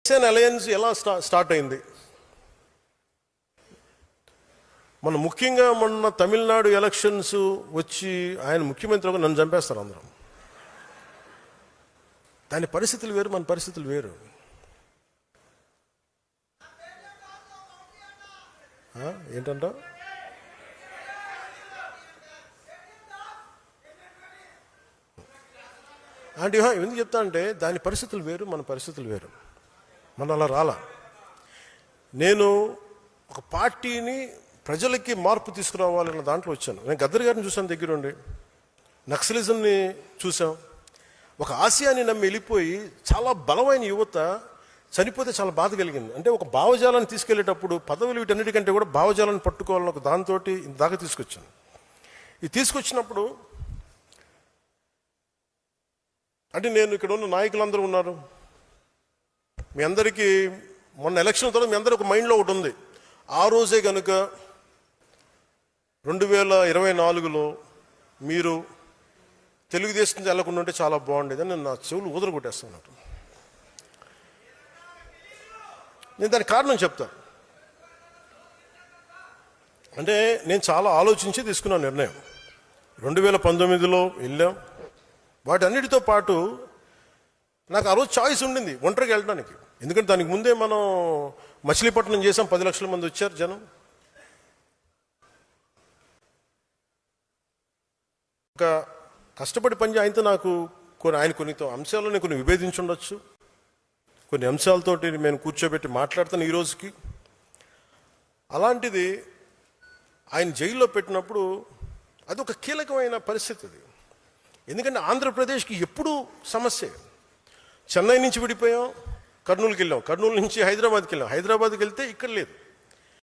Alliance ఎలా start అయింది? ముఖ్యంగా మొన్న తమిళనాడు ఎలక్షన్స్ వచ్చి ఆయన ముఖ్యమంత్రి నన్ను చంపేస్తారు అందరం. దాని పరిస్థితులు వేరు, మన పరిస్థితులు వేరు. ఏంటంట అంటే ఎందుకు చెప్తా అంటే దాని పరిస్థితులు వేరు, మన పరిస్థితులు వేరు. మన అలా రాలా. నేను ఒక పార్టీని ప్రజలకి మార్పు తీసుకురావాలన్న దాంట్లో వచ్చాను. నేను గద్దర్ గారిని చూసాను దగ్గరుండి, నక్సలిజంని చూసాం. ఒక ఆశయాన్ని నమ్మి వెళ్ళిపోయి చాలా బలమైన యువత చనిపోతే చాలా బాధ కలిగింది. అంటే ఒక భావజాలాన్ని తీసుకెళ్లేటప్పుడు పదవులు వీటన్నిటికంటే కూడా భావజాలాన్ని పట్టుకోవాలని ఒక దాంతో దాకా తీసుకొచ్చాను. ఇది తీసుకొచ్చినప్పుడు అంటే నేను ఇక్కడ ఉన్న నాయకులందరూ ఉన్నారు. మీ అందరికీ మొన్న ఎలక్షన్ తర్వాత మీ అందరూ ఒక మైండ్లో ఒకటి ఉంది. ఆ రోజే కనుక 2024లో మీరు తెలుగుదేశం వెళ్ళకుండా ఉంటే చాలా బాగుండేది అని నేను నా చెవులు ఊదర కొట్టేస్తున్నాను. నేను దానికి కారణం చెప్తా. అంటే నేను చాలా ఆలోచించి తీసుకున్న నిర్ణయం. 2019లో వెళ్ళాం. వాటన్నిటితో పాటు నాకు ఆ రోజు చాయిస్ ఉండింది ఒంటరికి వెళ్ళడానికి. ఎందుకంటే దానికి ముందే మనం మచిలీపట్నం చేసాం, 10 లక్షల మంది వచ్చారు జనం. ఒక కష్టపడి పని ఆయనతో నాకు ఆయన కొన్ని అంశాలను నేను కొన్ని విభేదించుండొచ్చు. కొన్ని అంశాలతోటి నేను కూర్చోబెట్టి మాట్లాడతాను ఈ రోజుకి. అలాంటిది ఆయన జైల్లో పెట్టినప్పుడు అది ఒక కీలకమైన పరిస్థితి అది. ఎందుకంటే ఆంధ్రప్రదేశ్కి ఎప్పుడూ సమస్య. చెన్నై నుంచి విడిపోయాం, కర్నూలుకి వెళ్ళాం, కర్నూలు నుంచి హైదరాబాద్కి వెళ్ళాం, హైదరాబాద్కి వెళ్తే ఇక్కడ లేదు.